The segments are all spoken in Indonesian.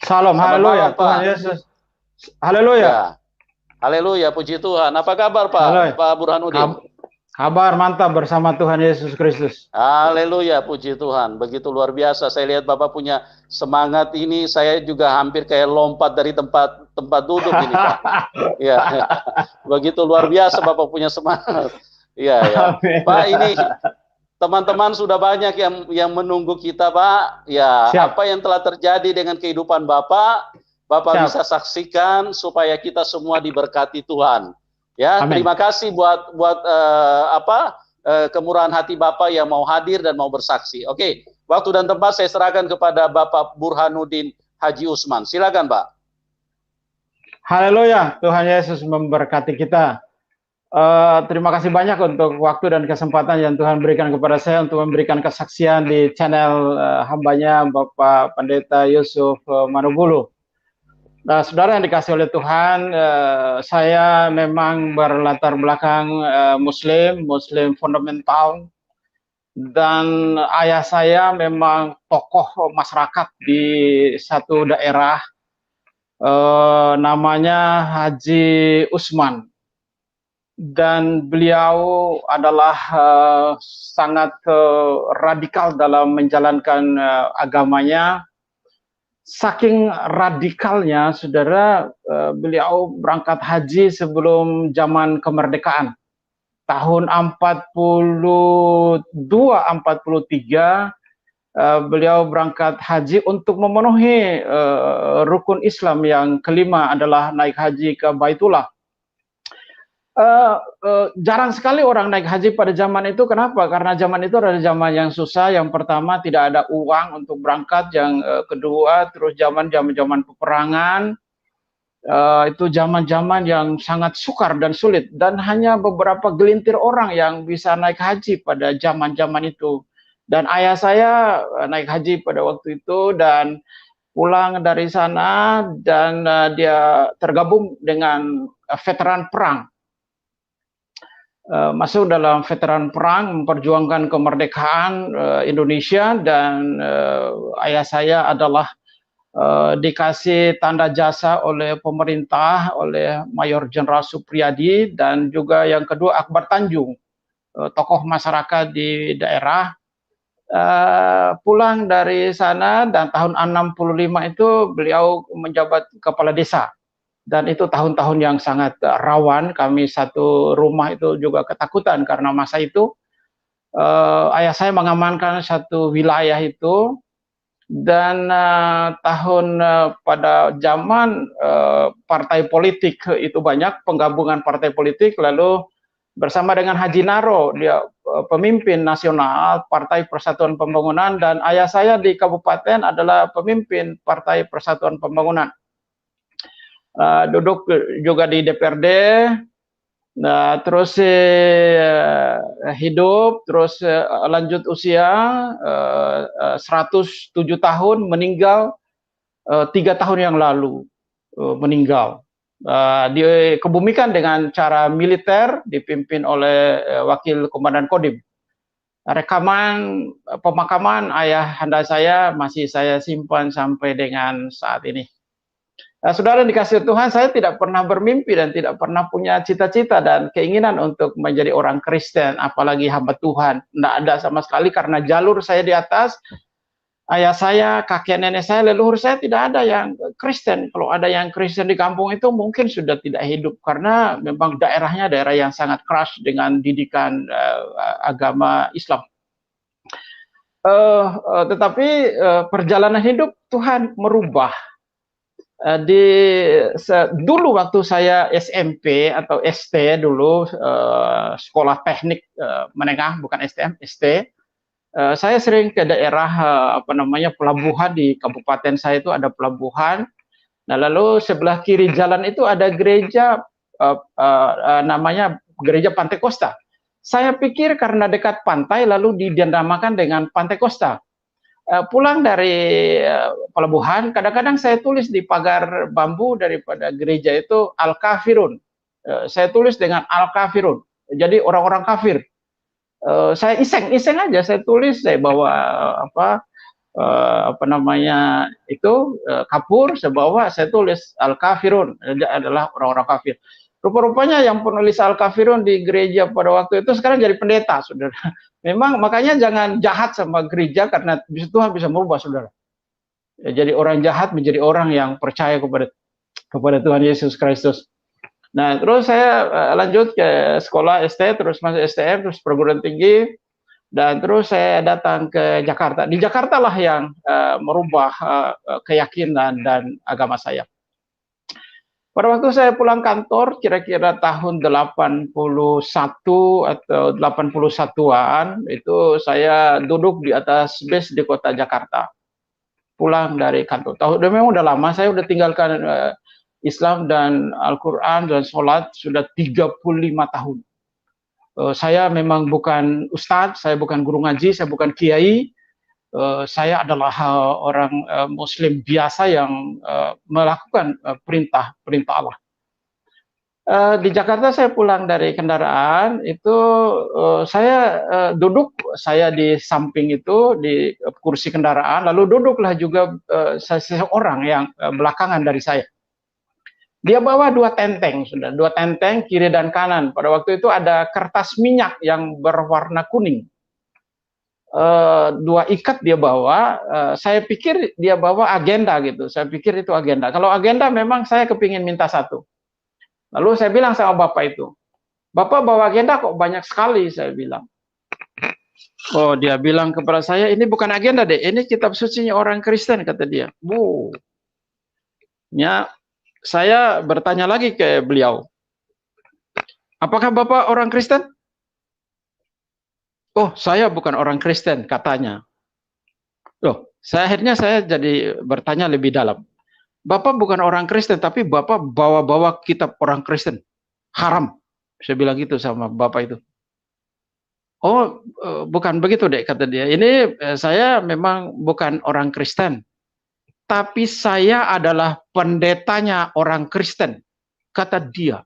Salam, Selamat haleluya, malam, Tuhan Pak. Yesus. Haleluya, Ya, haleluya, puji Tuhan. Apa kabar, haleluya. Pak Burhanuddin? Kabar mantap bersama Tuhan Yesus Kristus. Haleluya, puji Tuhan. Begitu luar biasa. Saya lihat Bapak punya semangat ini. Saya juga hampir kayak lompat dari tempat tempat duduk ini, Pak. Ya, begitu luar biasa Bapak punya semangat. Iya, ya. Amin. Pak, ini teman-teman sudah banyak yang menunggu kita, Pak. Ya, Siap, apa yang telah terjadi dengan kehidupan Bapak, Bapak bisa siap. saksikan supaya kita semua diberkati Tuhan. Ya, Amin. terima kasih buat kemurahan hati Bapak yang mau hadir dan mau bersaksi. Oke, waktu dan tempat saya serahkan kepada Bapak Burhanuddin Haji Usman. Silakan, Pak. Haleluya, Tuhan Yesus memberkati kita. Terima kasih banyak untuk waktu dan kesempatan yang Tuhan berikan kepada saya untuk memberikan kesaksian di channel hambanya Bapak Pendeta Yusuf Manubulu. Nah, saudara yang dikasih oleh Tuhan, saya memang berlatar belakang Muslim fundamental, dan ayah saya memang tokoh masyarakat di satu daerah, namanya Haji Usman, dan beliau adalah sangat radikal dalam menjalankan agamanya. Saking radikalnya, saudara, beliau berangkat haji sebelum zaman kemerdekaan. Tahun 42-43, beliau berangkat haji untuk memenuhi rukun Islam yang kelima adalah naik haji ke Baitullah. Jarang sekali orang naik haji pada zaman itu. Kenapa? Karena zaman itu adalah zaman yang susah. Yang pertama, tidak ada uang untuk berangkat. Yang kedua, terus zaman peperangan. Itu zaman-zaman yang sangat sukar dan sulit, dan hanya beberapa gelintir orang yang bisa naik haji pada zaman-zaman itu. Dan ayah saya naik haji pada waktu itu dan pulang dari sana, dan dia tergabung dengan veteran perang. Masuk dalam veteran perang, memperjuangkan kemerdekaan Indonesia, dan ayah saya adalah dikasih tanda jasa oleh pemerintah, oleh Mayor Jenderal Supriyadi, dan juga yang kedua Akbar Tanjung, tokoh masyarakat di daerah. Pulang dari sana, dan tahun 65 itu beliau menjabat kepala desa. Dan itu tahun-tahun yang sangat rawan. Kami satu rumah itu juga ketakutan karena masa itu ayah saya mengamankan satu wilayah itu. Dan pada zaman partai politik itu banyak, penggabungan partai politik, lalu bersama dengan Haji Naro, dia pemimpin nasional Partai Persatuan Pembangunan, dan ayah saya di kabupaten adalah pemimpin Partai Persatuan Pembangunan. Duduk juga di DPRD, nah, terus hidup, terus lanjut usia 107 tahun, meninggal 3 tahun yang lalu, meninggal. Dikebumikan dengan cara militer, dipimpin oleh Wakil Komandan Kodim. Rekaman pemakaman ayahanda saya masih saya simpan sampai dengan saat ini. Saudara dikasih Tuhan, saya tidak pernah bermimpi dan tidak pernah punya cita-cita dan keinginan untuk menjadi orang Kristen, apalagi hamba Tuhan. Tidak ada sama sekali, karena jalur saya di atas, ayah saya, kakek nenek saya, leluhur saya tidak ada yang Kristen. Kalau ada yang Kristen di kampung itu mungkin sudah tidak hidup, karena memang daerahnya daerah yang sangat keras dengan didikan agama Islam. Tetapi perjalanan hidup Tuhan merubah. Dulu waktu saya SMP atau ST dulu, sekolah teknik menengah, bukan STM, ST, saya sering ke daerah pelabuhan di kabupaten saya itu ada pelabuhan. Nah, lalu sebelah kiri jalan itu ada gereja, namanya Gereja Pantai Costa. Saya pikir karena dekat pantai lalu dinamakan dengan Pantai Costa. Pulang dari pelabuhan, kadang-kadang saya tulis di pagar bambu daripada gereja itu Al-Kafirun. Saya tulis dengan Al-Kafirun, jadi orang-orang kafir. Saya iseng aja, saya tulis, saya bawa apa namanya itu kapur, saya bawa, saya tulis Al-Kafirun, adalah orang-orang kafir. Rupa-rupanya yang penulis Al-Kafirun di gereja pada waktu itu sekarang jadi pendeta, saudara. Memang makanya jangan jahat sama gereja, karena Tuhan bisa merubah, saudara. Ya, jadi orang jahat menjadi orang yang percaya kepada Tuhan Yesus Kristus. Nah, terus saya lanjut ke sekolah ST, terus masuk STM, terus perguruan tinggi, dan terus saya datang ke Jakarta. Di Jakarta lah yang merubah keyakinan dan agama saya. Pada waktu saya pulang kantor, kira-kira tahun 81 atau 81-an, itu saya duduk di atas bis di kota Jakarta. Pulang dari kantor. Memang udah lama, saya udah tinggalkan Islam dan Al-Quran dan sholat sudah 35 tahun. Saya memang bukan ustadz, saya bukan guru ngaji, saya bukan kiai. Saya adalah orang Muslim biasa yang melakukan perintah Allah. Di Jakarta saya pulang dari kendaraan itu saya duduk, saya di samping itu di kursi kendaraan, lalu duduklah juga seseorang yang belakangan dari saya. Dia bawa dua tenteng, sudah dua tenteng kiri dan kanan. Pada waktu itu ada kertas minyak yang berwarna kuning. Dua ikat dia bawa. Saya pikir dia bawa agenda gitu. Saya pikir itu agenda. Kalau agenda memang saya kepingin minta satu. Lalu saya bilang sama bapak itu, "Bapak bawa agenda kok banyak sekali," saya bilang. Oh, dia bilang kepada saya, "Ini bukan agenda deh, ini kitab sucinya orang Kristen," kata dia. Ya, saya bertanya lagi ke beliau, "Apakah Bapak orang Kristen?" "Oh, saya bukan orang Kristen," katanya. Loh, akhirnya saya jadi bertanya lebih dalam. "Bapak bukan orang Kristen, tapi Bapak bawa-bawa kitab orang Kristen. Haram." Saya bilang gitu sama bapak itu. "Oh, bukan begitu dek," kata dia. "Ini saya memang bukan orang Kristen, tapi saya adalah pendetanya orang Kristen," kata dia.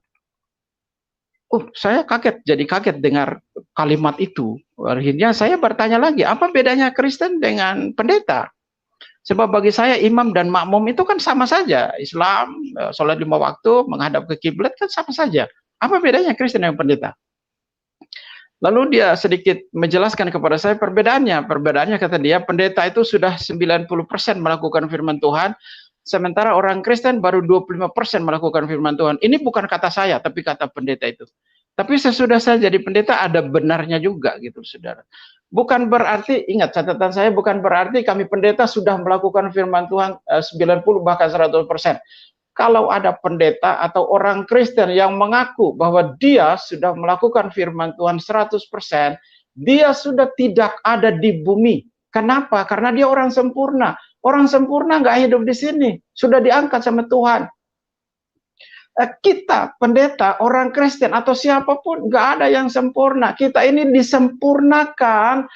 Saya jadi kaget dengar kalimat itu. Akhirnya saya bertanya lagi, apa bedanya Kristen dengan pendeta? Sebab bagi saya imam dan makmum itu kan sama saja. Islam, sholat 5 waktu, menghadap ke kiblat kan sama saja. Apa bedanya Kristen dengan pendeta? Lalu dia sedikit menjelaskan kepada saya perbedaannya. Perbedaannya kata dia, pendeta itu sudah 90% melakukan firman Tuhan, sementara orang Kristen baru 25% melakukan firman Tuhan. Ini bukan kata saya, tapi kata pendeta itu. Tapi sesudah saya jadi pendeta ada benarnya juga gitu, saudara. Bukan berarti, ingat catatan saya, bukan berarti kami pendeta sudah melakukan firman Tuhan 90 bahkan 100%. Kalau ada pendeta atau orang Kristen yang mengaku bahwa dia sudah melakukan firman Tuhan 100%, dia sudah tidak ada di bumi. Kenapa? Karena dia orang sempurna. Orang sempurna nggak hidup di sini. Sudah diangkat sama Tuhan. Kita, pendeta, orang Kristen, atau siapapun, nggak ada yang sempurna. Kita ini disempurnakan,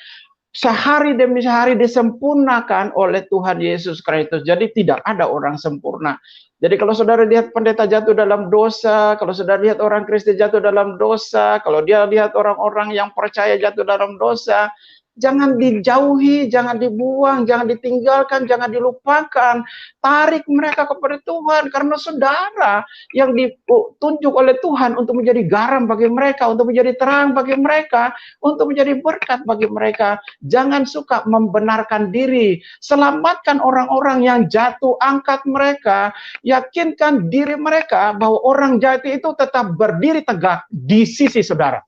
sehari demi sehari disempurnakan oleh Tuhan Yesus Kristus. Jadi tidak ada orang sempurna. Jadi kalau saudara lihat pendeta jatuh dalam dosa, kalau saudara lihat orang Kristen jatuh dalam dosa, kalau dia lihat orang-orang yang percaya jatuh dalam dosa, jangan dijauhi, jangan dibuang, jangan ditinggalkan, jangan dilupakan. Tarik mereka kepada Tuhan, karena saudara yang ditunjuk oleh Tuhan untuk menjadi garam bagi mereka, untuk menjadi terang bagi mereka, untuk menjadi berkat bagi mereka. Jangan suka membenarkan diri. Selamatkan orang-orang yang jatuh, angkat mereka. Yakinkan diri mereka bahwa orang jati itu tetap berdiri tegak di sisi saudara.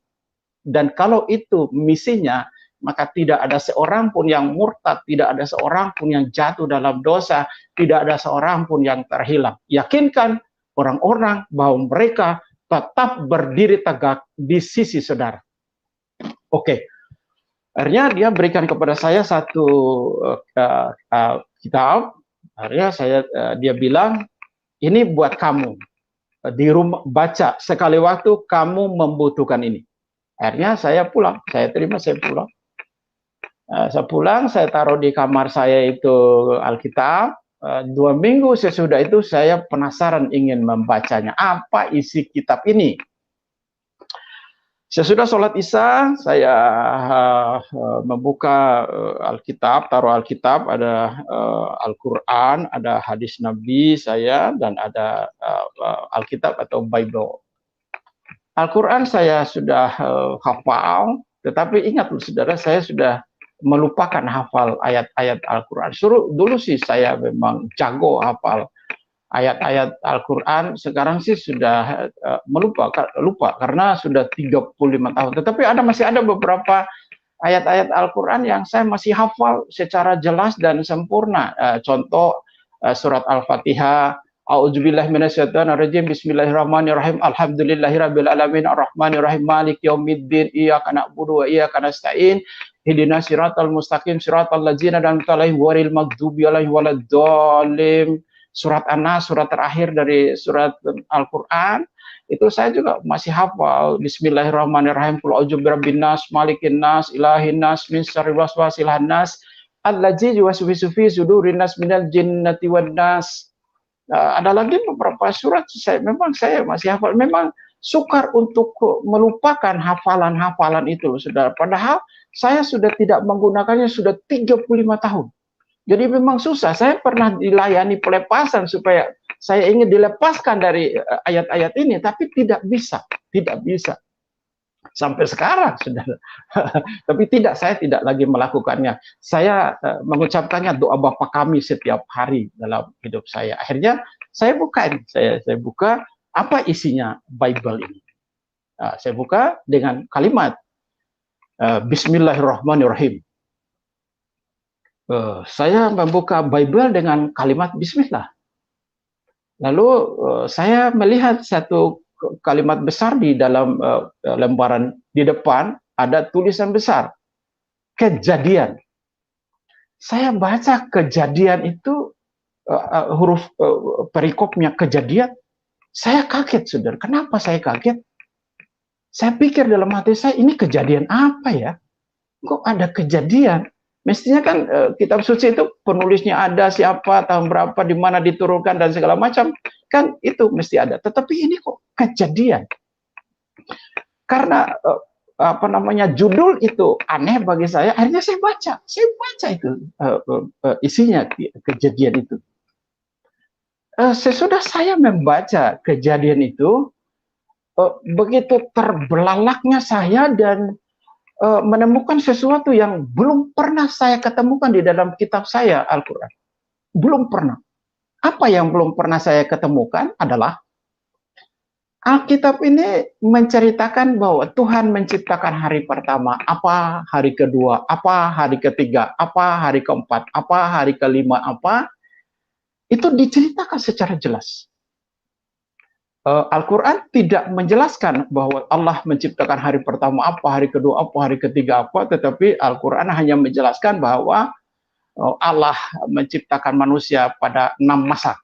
Dan kalau itu misinya, maka tidak ada seorang pun yang murtad, tidak ada seorang pun yang jatuh dalam dosa, tidak ada seorang pun yang terhilang. Yakinkan orang-orang bahwa mereka tetap berdiri tegak di sisi saudara. Oke. Akhirnya dia berikan kepada saya satu kitab. Akhirnya dia bilang, "Ini buat kamu. Di rumah baca sekali waktu kamu membutuhkan ini." Akhirnya saya pulang, saya terima, saya pulang. Saya pulang, saya taruh di kamar saya itu Alkitab. 2 minggu sesudah itu saya penasaran ingin membacanya. Apa isi kitab ini? Sesudah sholat Isya, saya membuka Alkitab, taruh Alkitab, ada Al-Quran, ada hadis Nabi saya, dan ada Alkitab atau Bible. Al-Quran saya sudah hafal, tetapi ingat saudara, saya sudah melupakan hafal ayat-ayat Al-Quran. Dulu sih saya memang jago hafal ayat-ayat Al-Quran, sekarang sih sudah lupa karena sudah 35 tahun. Tetapi masih ada beberapa ayat-ayat Al-Quran yang saya masih hafal secara jelas dan sempurna. Contoh surat Al-Fatihah, A'udzubillahi minasyaitonirrajim, Bismillahirrahmanirrahim, Alhamdulillahirabbil alamin, Arrahmanirrahim, Maliki yaumiddin, Iyyaka na'budu wa iyyaka nasta'in, Ihdinas siratal mustaqim, siratal ladzina an'amta 'alaihim ghairil maghdubi 'alaihim waladdallin. Surat An-Nas, surat terakhir dari surat Al-Quran, itu saya juga masih hafal. Bismillahirrahmanirrahim, Qul a'udzu birabbin nas, malikin nas, ilahin nas, min syarril waswasil khannas, allazi yuwaswisu fi sudurin nas minal jinnati wan nas. Ada lagi beberapa surat saya masih hafal. Memang sukar untuk melupakan hafalan-hafalan itu, Saudara. Padahal saya sudah tidak menggunakannya sudah 35 tahun. Jadi memang susah. Saya pernah dilayani pelepasan supaya saya ingin dilepaskan dari ayat-ayat ini, tapi tidak bisa, sampai sekarang, saudara. Tapi saya tidak lagi melakukannya. Saya mengucapkannya doa Bapa kami setiap hari dalam hidup saya. Akhirnya saya buka apa isinya Bible ini. Saya buka dengan kalimat Bismillahirrahmanirrahim. Saya membuka Bible dengan kalimat Bismillah. Lalu saya melihat satu kalimat besar di dalam lembaran di depan, ada tulisan besar, Kejadian. Saya baca Kejadian itu huruf perikopnya Kejadian. Saya kaget, saudara. Kenapa saya kaget? Saya pikir dalam hati saya, ini kejadian apa ya? Kok ada kejadian? Mestinya kan kitab suci itu penulisnya ada, siapa, tahun berapa, di mana diturunkan, dan segala macam. Kan itu mesti ada. Tetapi ini kok Kejadian. Karena judul itu aneh bagi saya, akhirnya saya baca itu isinya Kejadian itu. Sesudah saya membaca Kejadian itu, begitu terbelalaknya saya dan menemukan sesuatu yang belum pernah saya ketemukan di dalam kitab saya, Al-Quran. Belum pernah. Apa yang belum pernah saya ketemukan adalah Alkitab ini menceritakan bahwa Tuhan menciptakan hari pertama, apa hari kedua, apa hari ketiga, apa hari keempat, apa hari kelima, apa. Itu diceritakan secara jelas. Al-Quran tidak menjelaskan bahwa Allah menciptakan hari pertama apa, hari kedua apa, hari ketiga apa, tetapi Al-Quran hanya menjelaskan bahwa Allah menciptakan manusia pada 6 masa.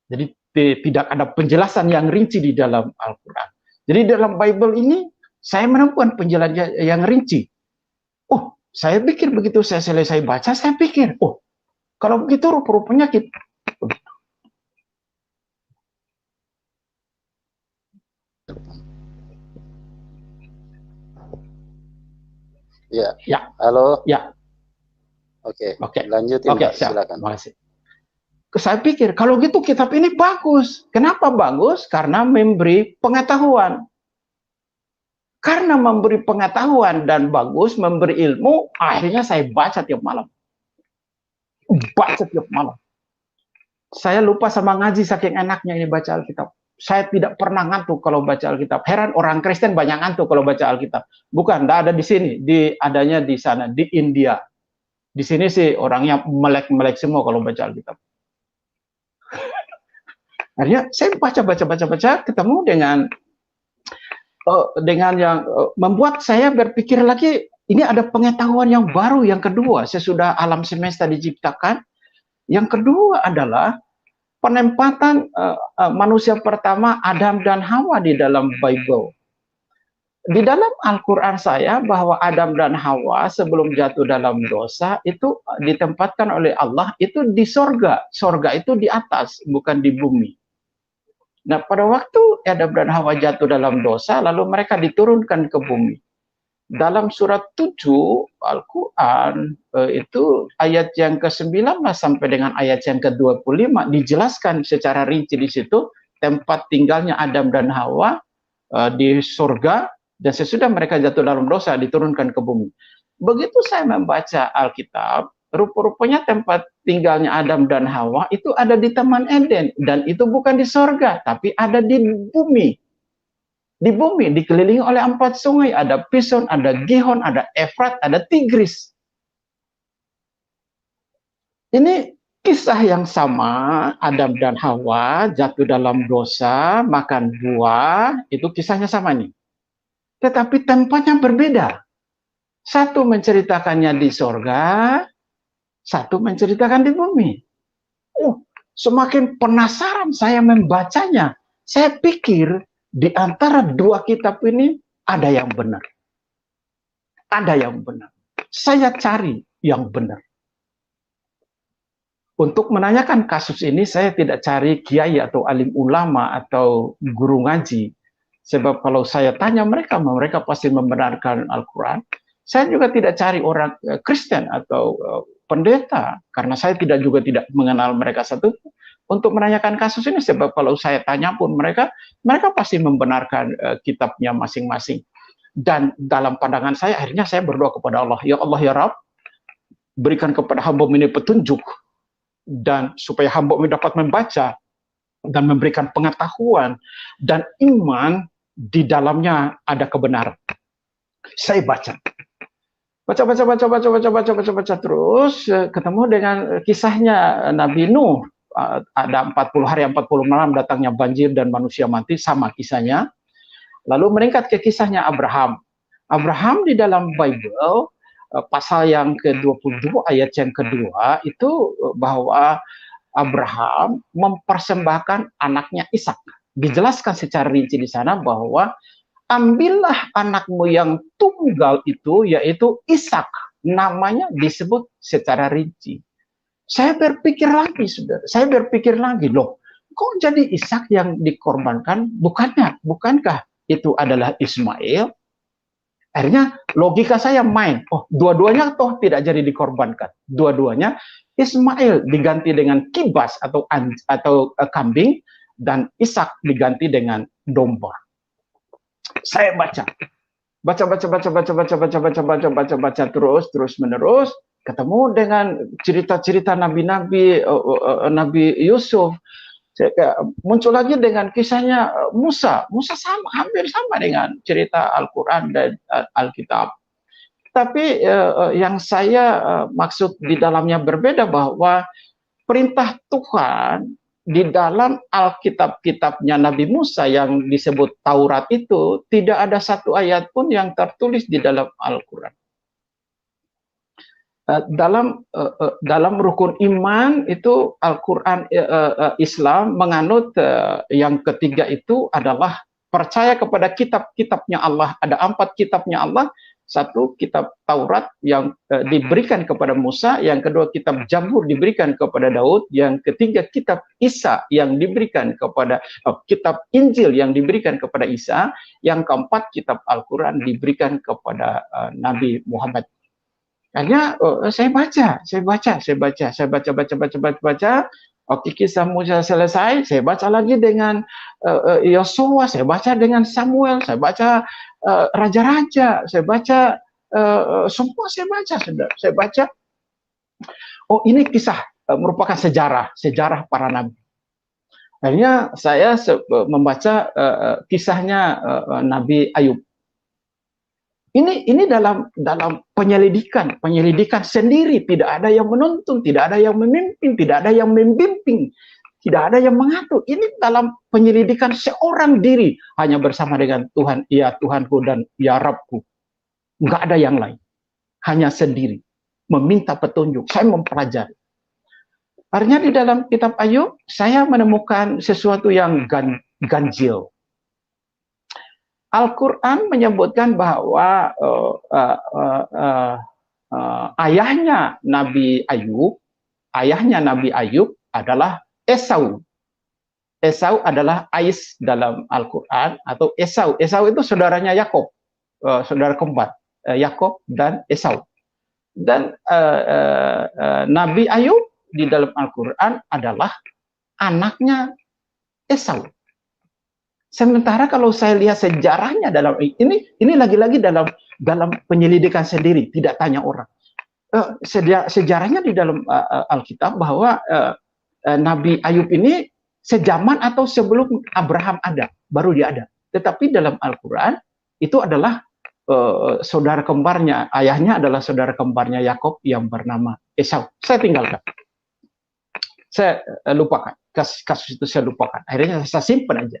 Jadi tidak ada penjelasan yang rinci di dalam Al-Quran. Jadi dalam Bible ini saya menemukan penjelasan yang rinci. Oh, saya pikir begitu saya selesai baca, saya pikir, oh, kalau begitu rupa-rupanya kita Ya. Halo. Ya. Oke. Lanjutin, Oke, silakan. Terima kasih. Saya pikir kalau gitu kitab ini bagus. Kenapa bagus? Karena memberi pengetahuan. Karena memberi pengetahuan dan bagus, memberi ilmu, akhirnya saya baca tiap malam. Saya lupa sama ngaji saking enaknya ini baca Alkitab. Saya tidak pernah ngantuk kalau baca Alkitab. Heran orang Kristen banyak ngantuk kalau baca Alkitab. Bukan, tidak ada di sini. Adanya di sana, di India. Di sini sih orangnya melek-melek semua kalau baca Alkitab. Akhirnya saya baca, ketemu dengan yang membuat saya berpikir lagi, ini ada pengetahuan yang baru yang kedua sesudah alam semesta diciptakan. Yang kedua adalah penempatan manusia pertama Adam dan Hawa di dalam Bible. Di dalam Al-Quran saya bahwa Adam dan Hawa sebelum jatuh dalam dosa itu ditempatkan oleh Allah itu di sorga. Sorga itu di atas, bukan di bumi. Nah, pada waktu Adam dan Hawa jatuh dalam dosa, lalu mereka diturunkan ke bumi. Dalam surat 7 Al-Quran, itu ayat yang ke-19 sampai dengan ayat yang ke-25 dijelaskan secara rinci di situ tempat tinggalnya Adam dan Hawa di surga, dan sesudah mereka jatuh dalam dosa diturunkan ke bumi. Begitu saya membaca Alkitab, rupa-rupanya tempat tinggalnya Adam dan Hawa itu ada di Taman Eden, dan itu bukan di surga, tapi ada di bumi. Di bumi dikelilingi oleh 4 sungai, ada Pison, ada Gihon, ada Efrat, ada Tigris. Ini kisah yang sama, Adam dan Hawa jatuh dalam dosa, makan buah, itu kisahnya sama nih. Tetapi tempatnya berbeda. Satu menceritakannya di sorga, satu menceritakan di bumi. Semakin penasaran saya membacanya. Saya pikir di antara dua kitab ini ada yang benar. Ada yang benar. Saya cari yang benar. Untuk menanyakan kasus ini, saya tidak cari kiai atau alim ulama atau guru ngaji. Sebab kalau saya tanya mereka, mereka pasti membenarkan Al-Quran. Saya juga tidak cari orang Kristen atau pendeta, karena saya juga tidak mengenal mereka satu untuk menanyakan kasus ini. Sebab kalau saya tanya pun mereka pasti membenarkan kitabnya masing-masing. Dan dalam pandangan saya, akhirnya saya berdoa kepada Allah, ya Allah ya Rabb, berikan kepada hamba ini petunjuk, dan supaya hamba ini dapat membaca dan memberikan pengetahuan dan iman di dalamnya ada kebenaran. Saya baca terus ketemu dengan kisahnya Nabi Nuh. Ada 40 hari 40 malam datangnya banjir dan manusia mati, sama kisahnya. Lalu meningkat ke kisahnya Abraham. Abraham di dalam Bible pasal yang ke-22 ayat yang kedua itu bahwa Abraham mempersembahkan anaknya Ishak. Dijelaskan secara rinci di sana bahwa ambillah anakmu yang tunggal itu, yaitu Ishak. Namanya disebut secara rinci. Saya berpikir lagi, saudara. Saya berpikir lagi, loh, kok jadi Ishak yang dikorbankan? Bukankah itu adalah Ismail? Akhirnya logika saya main. Oh, dua-duanya toh tidak jadi dikorbankan. Dua-duanya Ismail diganti dengan kibas atau kambing, dan Ishak diganti dengan domba. Saya baca terus menerus, ketemu dengan cerita-cerita nabi-nabi, Nabi Yusuf. Muncul lagi dengan kisahnya Musa sama, hampir sama dengan cerita Al-Quran dan Alkitab. Tapi yang saya maksud di dalamnya berbeda, bahwa perintah Tuhan di dalam Alkitab-kitabnya Nabi Musa yang disebut Taurat itu tidak ada satu ayat pun yang tertulis di dalam Al-Quran. Dalam rukun iman itu Al-Quran Islam menganut yang ketiga itu adalah percaya kepada kitab-kitabnya Allah. Ada 4 kitabnya Allah. Satu, kitab Taurat yang diberikan kepada Musa. Yang kedua, kitab Zabur diberikan kepada Daud. Yang ketiga, kitab Isa yang diberikan kepada kitab Injil yang diberikan kepada Isa. Yang keempat, kitab Al-Quran diberikan kepada Nabi Muhammad. Akhirnya saya baca. Oke, kisah Musa selesai, saya baca lagi dengan Yosua, saya baca dengan Samuel, saya baca raja-raja, saya baca semua, saya baca. Oh, ini kisah merupakan sejarah para nabi. Akhirnya saya membaca kisahnya Nabi Ayub. Ini dalam penyelidikan sendiri, tidak ada yang menuntun, tidak ada yang memimpin, tidak ada yang membimbing, tidak ada yang mengatur. Ini dalam penyelidikan seorang diri, hanya bersama dengan Tuhan, ya Tuhanku dan ya Rabbku. Enggak ada yang lain, hanya sendiri, meminta petunjuk. Saya mempelajari. Akhirnya di dalam kitab Ayub, saya menemukan sesuatu yang ganjil. Al-Quran menyebutkan bahwa ayahnya Nabi Ayub adalah Esau. Esau adalah Ais dalam Al-Quran, atau Esau. Esau itu saudaranya Yakob, saudara kembar Yakob dan Esau. Dan Nabi Ayub di dalam Al-Quran adalah anaknya Esau. Sementara kalau saya lihat sejarahnya dalam ini lagi-lagi dalam penyelidikan sendiri, tidak tanya orang. Sejarahnya di dalam Alkitab bahwa Nabi Ayub ini sejaman atau sebelum Abraham ada, baru dia ada. Tetapi dalam Al-Quran itu adalah saudara kembarnya, ayahnya adalah saudara kembarnya Yakob yang bernama Esau. Saya tinggalkan. Saya lupakan. Kasus itu saya lupakan. Akhirnya saya simpan aja.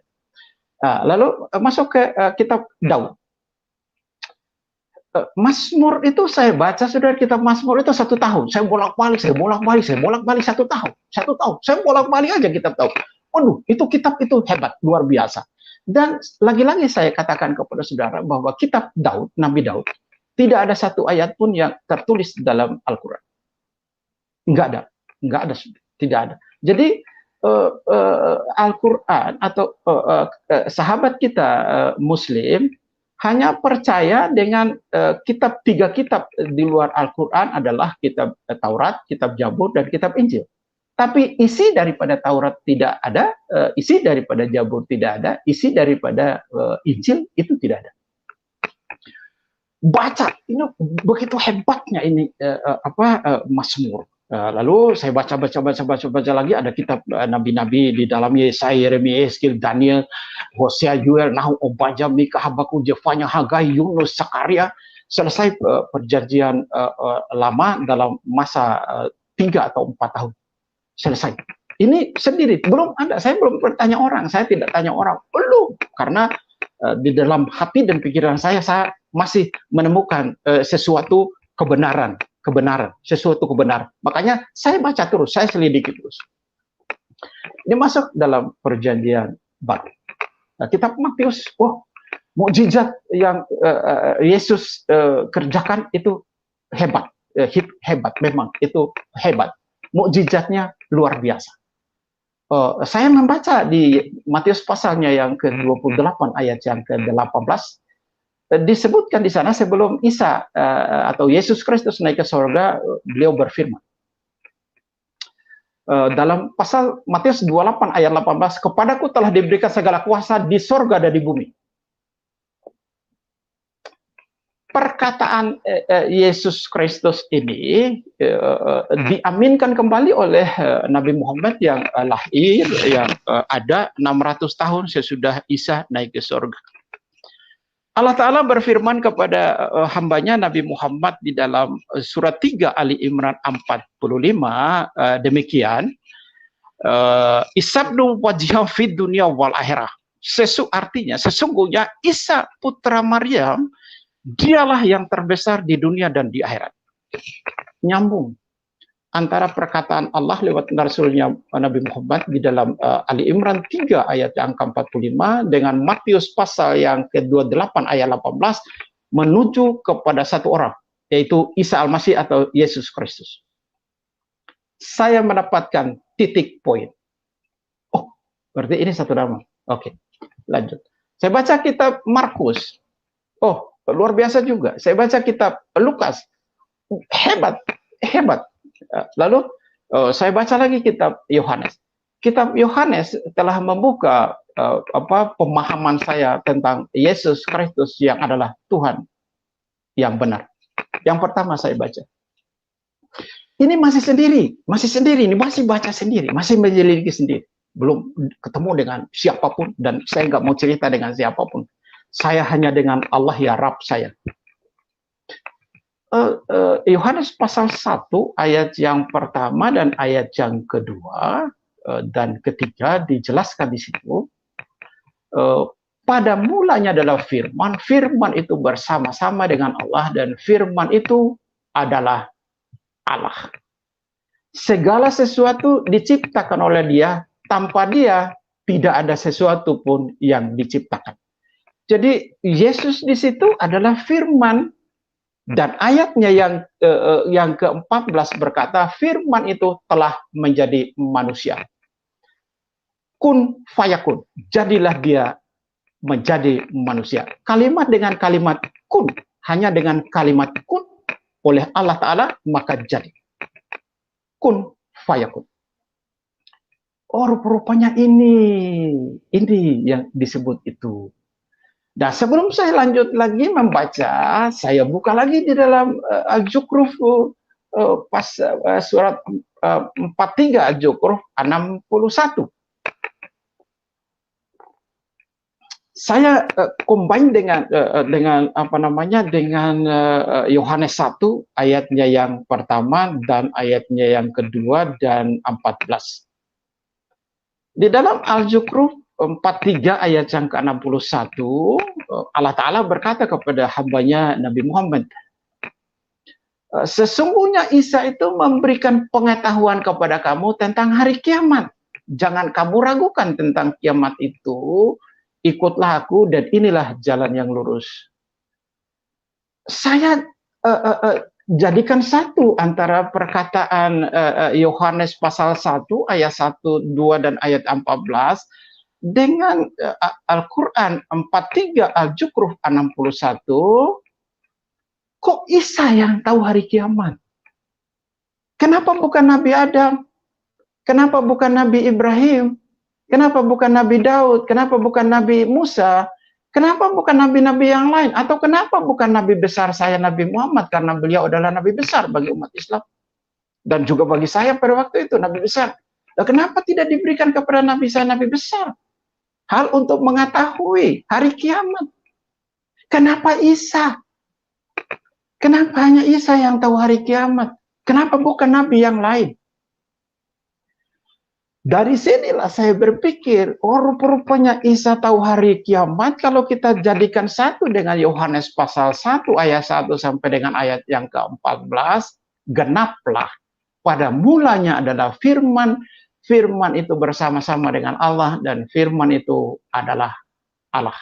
Lalu masuk ke kitab Daud. Mazmur itu saya baca, saudara, kitab Mazmur itu 1 tahun. Saya bolak-balik 1 tahun. Saya bolak-balik aja kitab Daud. Waduh, itu kitab itu hebat, luar biasa. Dan lagi-lagi saya katakan kepada saudara bahwa kitab Daud, Nabi Daud, tidak ada satu ayat pun yang tertulis dalam Al-Quran. Enggak ada, tidak ada. Jadi Al-Quran atau sahabat kita Muslim hanya percaya dengan tiga kitab di luar Al-Quran adalah kitab Taurat, kitab Zabur, dan kitab Injil. Tapi isi daripada Taurat tidak ada, isi daripada Zabur tidak ada, isi daripada Injil itu tidak ada. Baca, ini begitu hebatnya ini Mazmur. Lalu saya baca lagi, ada kitab nabi-nabi di dalamnya, Yesaya, Yeremia, Yeskiel, Daniel, Hosea, Yoel, Nahum, Obadya, Mika, Habakuk, Jefanya, Hagai, Yunus, Zakaria. Selesai perjanjian lama dalam masa 3 atau 4 tahun. Selesai. Ini sendiri, belum ada. Saya belum bertanya orang, saya tidak tanya orang, belum. Karena di dalam hati dan pikiran saya masih menemukan sesuatu kebenaran. Makanya saya baca terus, saya selidiki terus. Ini masuk dalam perjanjian baru. Kitab Matius, mukjizat yang Yesus kerjakan itu hebat, memang itu hebat. Mukjizatnya luar biasa. Saya membaca di Matius pasalnya yang ke-28 ayat yang ke-18. Disebutkan di sana sebelum Isa atau Yesus Kristus naik ke surga, beliau berfirman. Dalam pasal Matius 28 ayat 18, kepadaku telah diberikan segala kuasa di surga dan di bumi. Perkataan Yesus Kristus ini diaminkan kembali oleh Nabi Muhammad yang lahir, yang ada 600 tahun sesudah Isa naik ke surga. Allah Ta'ala berfirman kepada hambanya Nabi Muhammad di dalam surat 3 Ali Imran 45, demikian, Isabnu wajhah fid dunya wal akhirah. Artinya, sesungguhnya Isa putra Maryam, dialah yang terbesar di dunia dan di akhirat. Nyambung antara perkataan Allah lewat Rasulnya Nabi Muhammad di dalam Ali Imran 3 ayat yang ke-45 dengan Matius pasal yang ke-28 ayat 18 menuju kepada satu orang, yaitu Isa Al-Masih atau Yesus Kristus. Saya mendapatkan titik poin. Oh, berarti ini satu nama. Oke, lanjut. Saya baca kitab Markus. Oh, luar biasa juga. Saya baca kitab Lukas. Hebat. Lalu saya baca lagi kitab Yohanes. Kitab Yohanes telah membuka pemahaman saya tentang Yesus Kristus yang adalah Tuhan yang benar. Yang pertama saya baca. Ini masih baca sendiri, masih menyelidiki sendiri. Belum ketemu dengan siapapun dan saya nggak mau cerita dengan siapapun. Saya hanya dengan Allah ya Rabb saya. Yohanes pasal 1 ayat yang pertama dan ayat yang kedua dan ketiga dijelaskan di situ. Pada mulanya adalah firman, firman itu bersama-sama dengan Allah dan firman itu adalah Allah. Segala sesuatu diciptakan oleh Dia, tanpa Dia tidak ada sesuatu pun yang diciptakan. Jadi Yesus di situ adalah firman. Dan ayatnya yang ke-14 berkata, firman itu telah menjadi manusia. kun fayakun. Jadilah dia menjadi manusia. Kalimat dengan kalimat kun, hanya dengan kalimat kun oleh Allah Ta'ala, maka jadi. Kun fayakun. Oh, rupanya ini yang disebut itu. Nah, sebelum saya lanjut lagi membaca, saya buka lagi di dalam Al-Zukhruf surat 43 Al-Zukhruf 61. Saya combine dengan Yohanes 1 ayatnya yang pertama dan ayatnya yang kedua dan 14. Di dalam Al-Zukhruf 43 ayat yang ke-61, Allah Ta'ala berkata kepada hambanya Nabi Muhammad, sesungguhnya Isa itu memberikan pengetahuan kepada kamu tentang hari kiamat. Jangan kamu ragukan tentang kiamat itu, ikutlah aku dan inilah jalan yang lurus. Saya jadikan satu antara perkataan Yohanes pasal 1 ayat 1, 2 dan ayat 14 dengan Al-Quran 43 Al-Zukhruf 61. Kok Isa yang tahu hari kiamat? Kenapa bukan Nabi Adam? Kenapa bukan Nabi Ibrahim? Kenapa bukan Nabi Daud? Kenapa bukan Nabi Musa? Kenapa bukan nabi-nabi yang lain? Atau kenapa bukan nabi besar saya Nabi Muhammad? Karena beliau adalah nabi besar bagi umat Islam. Dan juga bagi saya pada waktu itu nabi besar. Nah, kenapa tidak diberikan kepada nabi saya nabi besar? Hal untuk mengetahui hari kiamat. Kenapa Isa? Kenapa hanya Isa yang tahu hari kiamat? Kenapa bukan nabi yang lain? Dari sinilah saya berpikir, oh rupanya Isa tahu hari kiamat. Kalau kita jadikan satu dengan Yohanes pasal 1 ayat 1 sampai dengan ayat yang ke-14, genaplah. Pada mulanya adalah firman, firman itu bersama-sama dengan Allah, dan firman itu adalah Allah.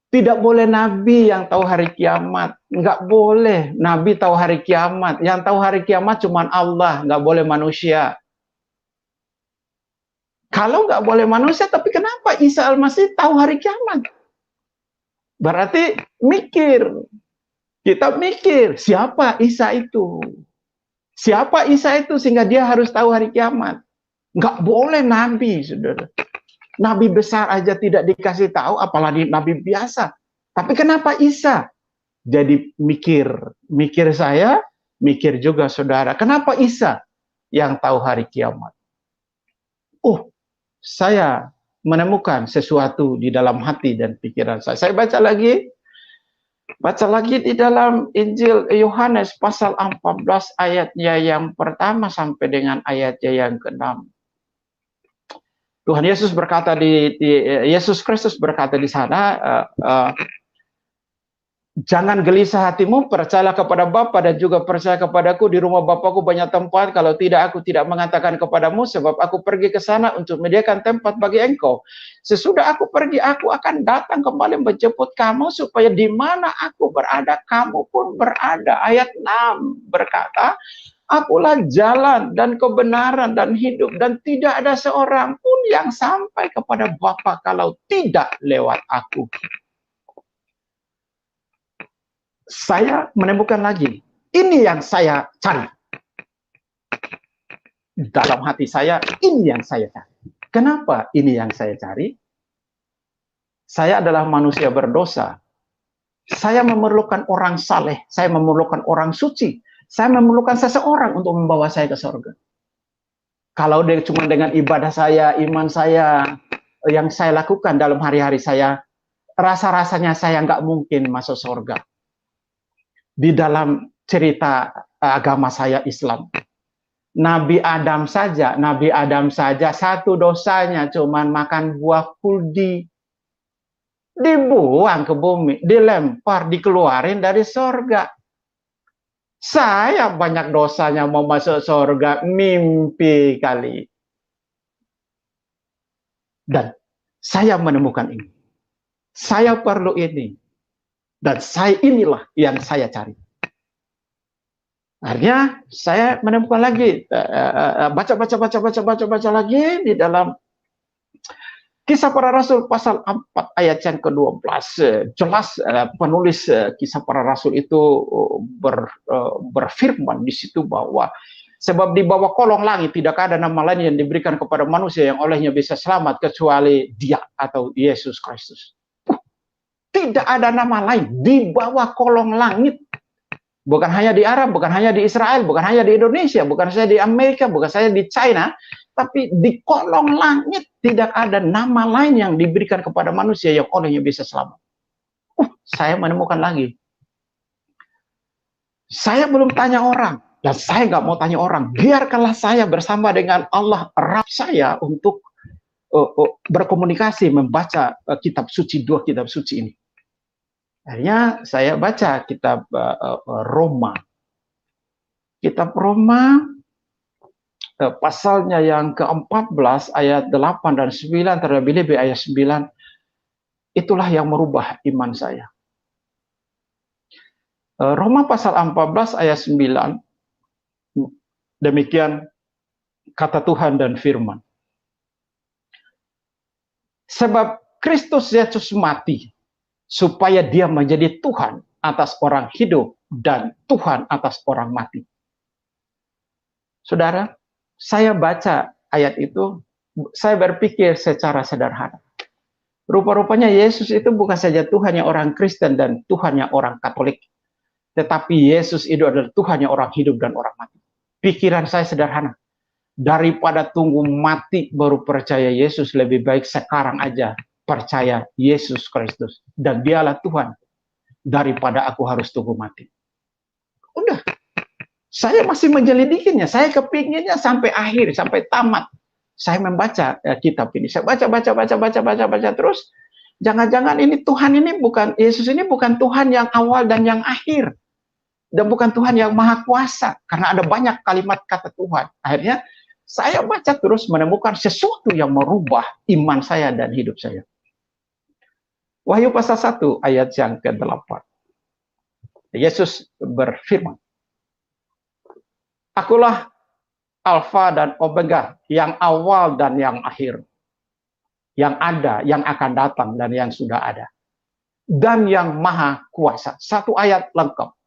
Tidak boleh nabi yang tahu hari kiamat. Nggak boleh nabi tahu hari kiamat. Yang tahu hari kiamat cuma Allah, nggak boleh manusia. Kalau nggak boleh manusia, tapi kenapa Isa Al-Masih tahu hari kiamat? Berarti mikir. Kita mikir, siapa Isa itu? Siapa Isa itu sehingga dia harus tahu hari kiamat? Nggak boleh nabi, saudara. Nabi besar aja tidak dikasih tahu, apalagi nabi biasa. Tapi kenapa Isa? Jadi mikir. Mikir saya, mikir juga saudara. Kenapa Isa yang tahu hari kiamat? Oh, saya menemukan sesuatu di dalam hati dan pikiran saya. Saya baca lagi di dalam Injil Yohanes pasal 14 ayatnya yang pertama sampai dengan ayatnya yang ke-6. Tuhan Yesus berkata Yesus Kristus berkata di sana, jangan gelisah hatimu, percayalah kepada Bapa dan juga percaya kepadaku. Di rumah Bapakku banyak tempat, kalau tidak aku tidak mengatakan kepadamu, sebab aku pergi ke sana untuk menyediakan tempat bagi engkau. Sesudah aku pergi, aku akan datang kembali menjemput kamu, supaya di mana aku berada, kamu pun berada. Ayat 6 berkata, akulah jalan dan kebenaran dan hidup, dan tidak ada seorang pun yang sampai kepada Bapa kalau tidak lewat aku. Saya menemukan lagi, ini yang saya cari. Dalam hati saya, ini yang saya cari. Kenapa ini yang saya cari? Saya adalah manusia berdosa. Saya memerlukan orang saleh, saya memerlukan orang suci, saya memerlukan seseorang untuk membawa saya ke surga. Kalau cuma dengan ibadah saya, iman saya, yang saya lakukan dalam hari-hari saya, rasa-rasanya saya nggak mungkin masuk surga. Di dalam cerita agama saya Islam, Nabi Adam saja satu dosanya cuman makan buah kuldi, dibuang ke bumi, dilempar, dikeluarin dari surga. Saya banyak dosanya mau masuk surga, mimpi kali. Dan saya menemukan ini, saya perlu ini. Dan inilah yang saya cari. Akhirnya saya menemukan lagi, baca lagi di dalam Kisah Para Rasul pasal 4 ayat yang ke-12 jelas penulis Kisah Para Rasul itu berfirman di situ bahwa sebab di bawah kolong langit tidak ada nama lain yang diberikan kepada manusia yang olehnya bisa selamat kecuali Dia atau Yesus Kristus. Tidak ada nama lain di bawah kolong langit. Bukan hanya di Arab, bukan hanya di Israel, bukan hanya di Indonesia, bukan saja di Amerika, bukan saja di China, tapi di kolong langit tidak ada nama lain yang diberikan kepada manusia yang olehnya bisa selamat. Saya menemukan lagi. Saya belum tanya orang, dan saya nggak mau tanya orang. Biarkanlah saya bersama dengan Allah Rabb saya untuk berkomunikasi, membaca kitab suci, 2 kitab suci ini. Akhirnya saya baca kitab Roma. Kitab Roma pasalnya yang ke-14 ayat 8 dan 9, terlebih-lebih ayat 9, itulah yang merubah iman saya. Roma pasal 14 ayat 9, demikian kata Tuhan dan firman. Sebab Kristus Yesus mati, supaya Dia menjadi Tuhan atas orang hidup dan Tuhan atas orang mati. Saudara, saya baca ayat itu, saya berpikir secara sederhana. Rupa-rupanya Yesus itu bukan saja Tuhannya orang Kristen dan Tuhannya orang Katolik, tetapi Yesus itu adalah Tuhannya orang hidup dan orang mati. Pikiran saya sederhana. Daripada tunggu mati baru percaya Yesus, lebih baik sekarang aja percaya Yesus Kristus dan Dialah Tuhan daripada aku harus tunggu mati. Udah, saya masih menyelidikinya, saya kepinginnya sampai akhir, sampai tamat. Saya membaca kitab ini, saya baca terus. Jangan-jangan ini Tuhan ini bukan, Yesus ini bukan Tuhan yang awal dan yang akhir, dan bukan Tuhan yang maha kuasa, karena ada banyak kalimat kata Tuhan. Akhirnya saya baca terus, menemukan sesuatu yang merubah iman saya dan hidup saya. Wahyu pasal 1 ayat yang ke-8. Yesus berfirman, Akulah Alfa dan Omega, yang awal dan yang akhir, yang ada, yang akan datang, dan yang sudah ada, dan yang maha kuasa. Satu ayat lengkap.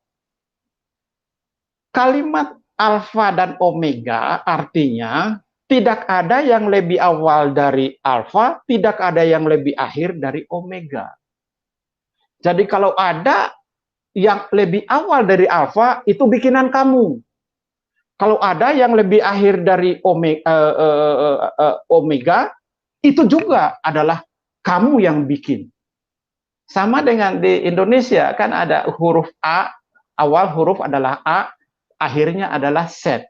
Kalimat Alfa dan Omega artinya tidak ada yang lebih awal dari Alfa, tidak ada yang lebih akhir dari Omega. Jadi kalau ada yang lebih awal dari Alfa, itu bikinan kamu. Kalau ada yang lebih akhir dari Omega, itu juga adalah kamu yang bikin. Sama dengan di Indonesia, kan ada huruf A, awal huruf adalah A, akhirnya adalah Z.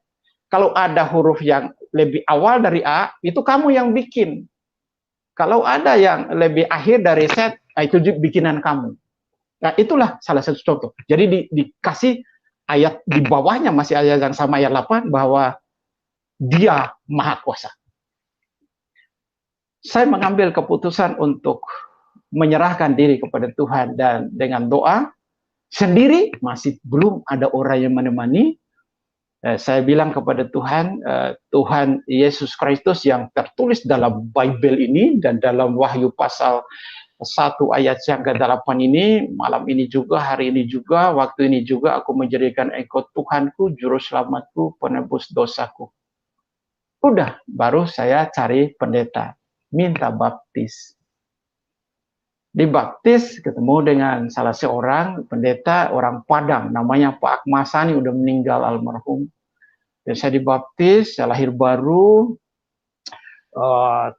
Kalau ada huruf yang lebih awal dari A, itu kamu yang bikin. Kalau ada yang lebih akhir dari Z, itu bikinan kamu. Nah, itulah salah satu contoh. Jadi dikasih ayat di bawahnya, masih ayat yang sama, ayat 8, bahwa Dia maha kuasa. Saya mengambil keputusan untuk menyerahkan diri kepada Tuhan, dan dengan doa sendiri, masih belum ada orang yang menemani. Saya bilang kepada Tuhan, Tuhan Yesus Kristus yang tertulis dalam Bible ini dan dalam Wahyu pasal 1 ayat yang ke-8 ini, malam ini juga, hari ini juga, waktu ini juga, aku menjadikan Engkau Tuhanku, Juru Selamatku, penebus dosaku. Udah, baru saya cari pendeta, minta baptis. Dibaptis, ketemu dengan salah seorang pendeta, orang Padang, namanya Pak Akmasani, udah meninggal almarhum. Dan saya dibaptis, saya lahir baru. 3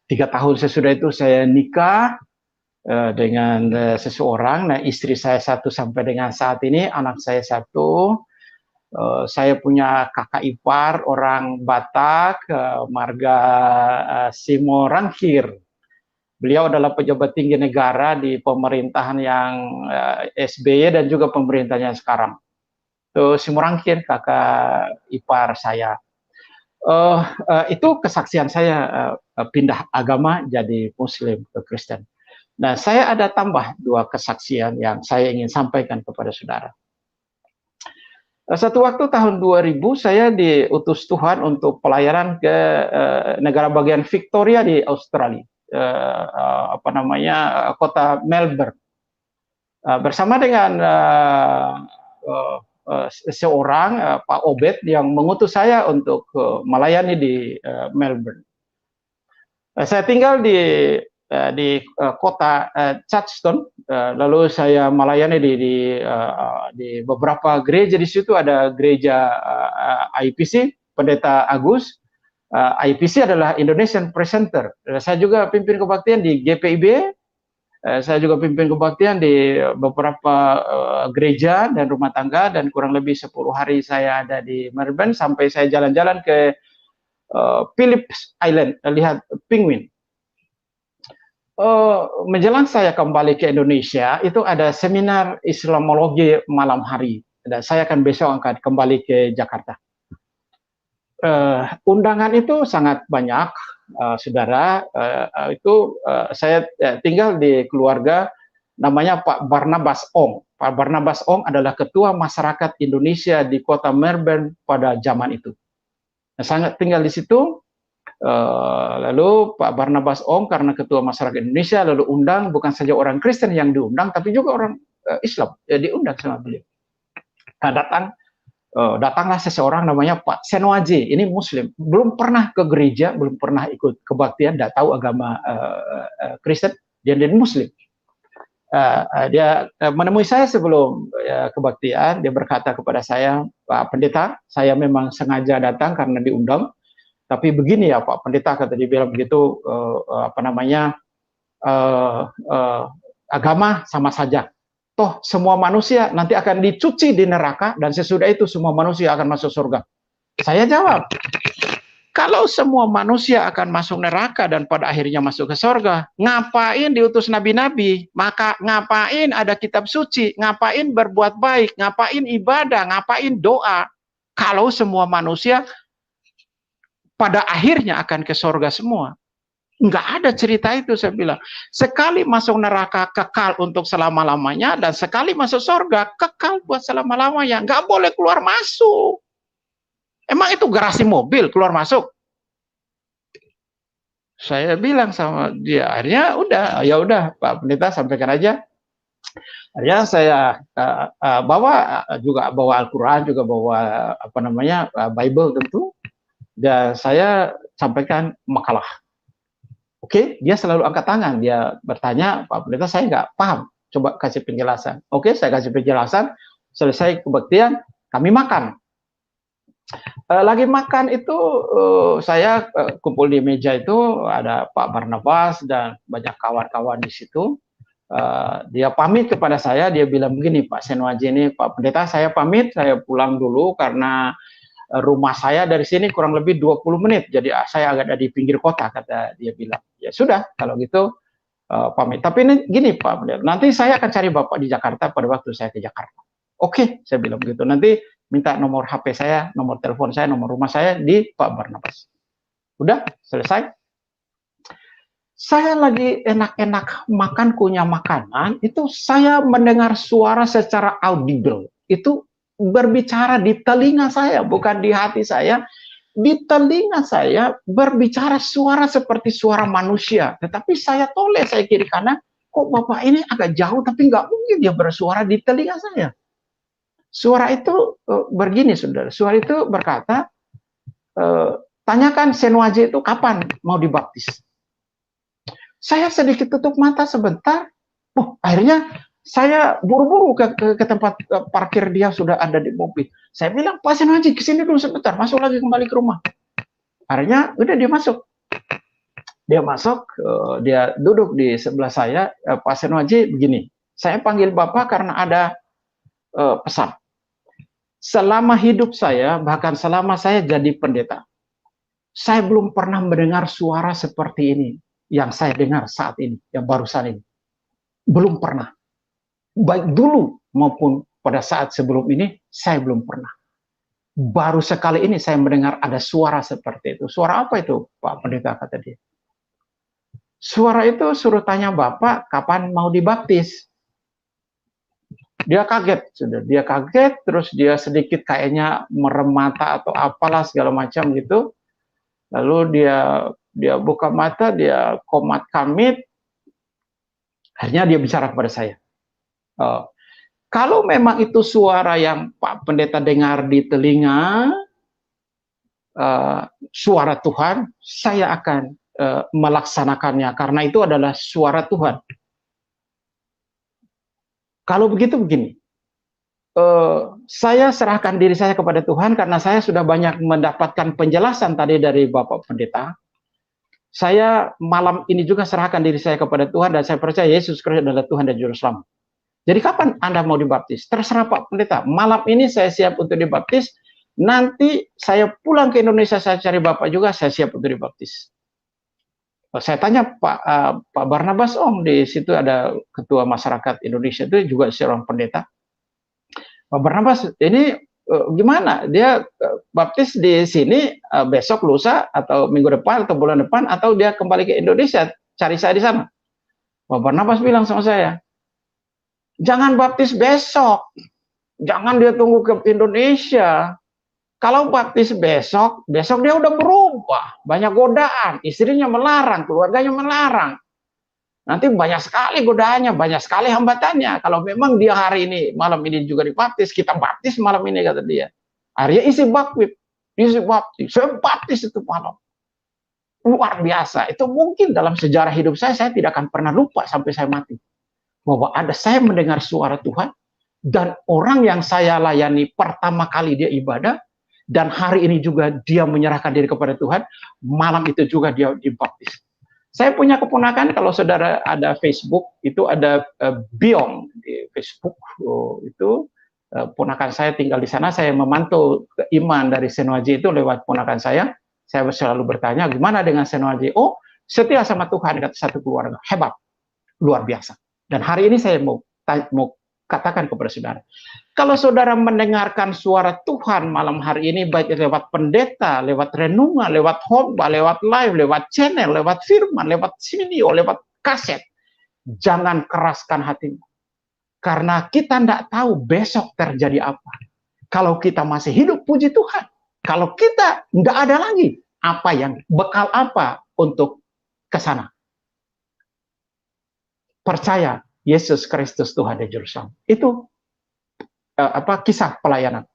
tahun sesudah itu saya nikah dengan seseorang. Nah, istri saya 1 sampai dengan saat ini, anak saya 1. Saya punya kakak ipar orang Batak, marga Simorangkir. Beliau adalah pejabat tinggi negara di pemerintahan yang SBY dan juga pemerintahannya sekarang. Simorangkir, kakak ipar saya. Itu kesaksian saya pindah agama jadi Muslim ke Kristen. Nah, saya ada tambah 2 kesaksian yang saya ingin sampaikan kepada saudara. Satu waktu tahun 2000 saya diutus Tuhan untuk pelayanan ke negara bagian Victoria di Australia. kota Melbourne bersama dengan seorang Pak Obed yang mengutus saya untuk melayani di Melbourne. Saya tinggal di kota Chadstone, lalu saya melayani di beberapa gereja. Di situ ada gereja IPC, Pendeta Agus. IPC adalah Indonesian Presenter. Saya juga pimpin kebaktian di GPIB. Saya juga pimpin kebaktian di beberapa gereja dan rumah tangga, dan kurang lebih 10 hari saya ada di Melbourne sampai saya jalan-jalan ke Phillips Island, lihat penguin. Menjelang saya kembali ke Indonesia, itu ada seminar Islamologi malam hari, dan saya akan besok akan kembali ke Jakarta. Undangan itu sangat banyak, saudara. Saya tinggal di keluarga namanya Pak Barnabas Ong. Pak Barnabas Ong adalah ketua masyarakat Indonesia di kota Melbourne pada zaman itu. Saya tinggal di situ. Lalu Pak Barnabas Ong karena ketua masyarakat Indonesia lalu undang bukan saja orang Kristen yang diundang, tapi juga orang Islam diundang sama beliau. Nah, datanglah seseorang namanya Pak Senwaji. Ini Muslim, belum pernah ke gereja, belum pernah ikut kebaktian, tidak tahu agama Kristen, dia Muslim. Dia menemui saya sebelum kebaktian. Dia berkata kepada saya, Pak Pendeta, saya memang sengaja datang karena diundang. Tapi begini ya Pak Pendeta, kata dia bilang begitu, agama sama saja. Toh semua manusia nanti akan dicuci di neraka dan sesudah itu semua manusia akan masuk surga. Saya jawab, kalau semua manusia akan masuk neraka dan pada akhirnya masuk ke surga, ngapain diutus nabi-nabi? Maka ngapain ada kitab suci? Ngapain berbuat baik? Ngapain ibadah? Ngapain doa? Kalau semua manusia pada akhirnya akan ke surga semua. Enggak ada cerita itu, saya bilang. Sekali masuk neraka kekal untuk selama-lamanya, dan sekali masuk surga kekal buat selama-lamanya. Enggak boleh keluar masuk. Emang itu garasi mobil keluar masuk? Saya bilang sama dia, akhirnya udah, ya udah Pak Pendeta sampaikan aja. Akhirnya saya bawa Al-Quran, juga bawa Bible tentu, dan saya sampaikan makalah. Oke, dia selalu angkat tangan, dia bertanya, Pak Pendeta saya nggak paham, coba kasih penjelasan. Oke, saya kasih penjelasan, selesai kebaktian, kami makan. Lagi makan itu, saya kumpul di meja itu, ada Pak Barnabas dan banyak kawan-kawan di situ. Dia pamit kepada saya, dia bilang begini, Pak Senwaji ini, Pak Pendeta saya pamit, saya pulang dulu karena rumah saya dari sini kurang lebih 20 menit, jadi saya agak ada di pinggir kota, kata dia bilang. Ya sudah, kalau gitu pamit. Tapi ini gini Pak, nanti saya akan cari Bapak di Jakarta pada waktu saya ke Jakarta. Oke, saya bilang begitu. Nanti minta nomor HP saya, nomor telepon saya, nomor rumah saya di Pak Barnabas. Udah, selesai. Saya lagi enak-enak makan, kunyah makanan, itu saya mendengar suara secara audible. Itu berbicara di telinga saya, bukan di hati saya. Di telinga saya berbicara suara seperti suara manusia. Tetapi saya toleh, saya kiri kanan, kok Bapak ini agak jauh, tapi nggak mungkin dia bersuara di telinga saya. Suara itu begini, saudara. Suara itu berkata, tanyakan Senwaji itu kapan mau dibaptis. Saya sedikit tutup mata sebentar, akhirnya saya buru-buru ke tempat parkir, dia sudah ada di mobil. Saya bilang, Pak Senwaji kesini dulu sebentar, masuk lagi kembali ke rumah. Akhirnya udah dia masuk. Dia duduk di sebelah saya. Pak Senwaji begini, saya panggil Bapak karena ada pesan. Selama hidup saya, bahkan selama saya jadi pendeta, saya belum pernah mendengar suara seperti ini yang saya dengar saat ini, yang barusan ini. Belum pernah. Baik dulu maupun pada saat sebelum ini, saya belum pernah. Baru sekali ini saya mendengar ada suara seperti itu. Suara apa itu, Pak Pendeta, kata dia. Suara itu suruh tanya Bapak kapan mau dibaptis. Dia kaget, sudah. Dia kaget, terus dia sedikit kayaknya merem mata atau apalah segala macam gitu. Lalu dia buka mata, dia komat kamit, akhirnya dia bicara kepada saya. Kalau memang itu suara yang Pak Pendeta dengar di telinga, suara Tuhan, saya akan melaksanakannya, karena itu adalah suara Tuhan. Kalau begitu begini, saya serahkan diri saya kepada Tuhan karena saya sudah banyak mendapatkan penjelasan tadi dari Bapak Pendeta. Saya malam ini juga serahkan diri saya kepada Tuhan dan saya percaya Yesus Kristus adalah Tuhan dan Juru Selamat. Jadi kapan Anda mau dibaptis? Terserah Pak Pendeta. Malam ini saya siap untuk dibaptis. Nanti saya pulang ke Indonesia, saya cari Bapak juga, saya siap untuk dibaptis. Saya tanya Pak Barnabas, di situ ada ketua masyarakat Indonesia itu juga seorang pendeta. Pak Barnabas, ini gimana? Dia baptis di sini besok, lusa, atau minggu depan, atau bulan depan, atau dia kembali ke Indonesia, cari saya di sana. Pak Barnabas bilang sama saya, jangan baptis besok, jangan dia tunggu ke Indonesia. Kalau baptis besok dia udah berubah, banyak godaan, istrinya melarang, keluarganya melarang. Nanti banyak sekali godaannya, banyak sekali hambatannya. Kalau memang dia hari ini, malam ini juga dibaptis, kita baptis malam ini, kata dia. Akhirnya isi baptis, saya baptis itu malam. Luar biasa, itu mungkin dalam sejarah hidup saya tidak akan pernah lupa sampai saya mati. Bahwa saya mendengar suara Tuhan, dan orang yang saya layani pertama kali dia ibadah, dan hari ini juga dia menyerahkan diri kepada Tuhan, malam itu juga dia dibaptis. Saya punya keponakan, kalau saudara ada Facebook, itu ada Biong di Facebook, itu ponakan saya tinggal di sana, saya memantau iman dari Senoaji itu lewat ponakan saya selalu bertanya, gimana dengan Senoaji? Oh, setia sama Tuhan, kata satu keluarga, hebat, luar biasa. Dan hari ini saya mau katakan kepada saudara, kalau saudara mendengarkan suara Tuhan malam hari ini, baik lewat pendeta, lewat renungan, lewat khotbah, lewat live, lewat channel, lewat firman, lewat video, lewat kaset, jangan keraskan hatimu. Karena kita tidak tahu besok terjadi apa. Kalau kita masih hidup, puji Tuhan. Kalau kita tidak ada lagi, bekal apa untuk ke sana. Percaya Yesus Kristus Tuhan dan Juru Selamat. Itu kisah pelayanan.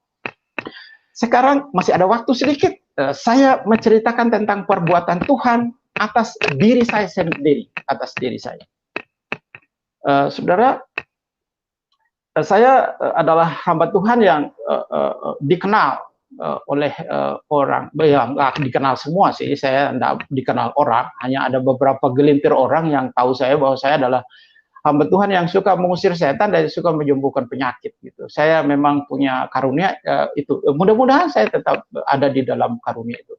Sekarang masih ada waktu sedikit. Saya menceritakan tentang perbuatan Tuhan atas diri saya sendiri, atas diri saya. Saudara, saya adalah hamba Tuhan yang dikenal oleh orang, nggak dikenal semua sih. Saya tidak dikenal orang, hanya ada beberapa gelintir orang yang tahu saya bahwa saya adalah hamba Tuhan yang suka mengusir setan dan suka menyembuhkan penyakit gitu. Saya memang punya karunia itu. Mudah-mudahan saya tetap ada di dalam karunia itu.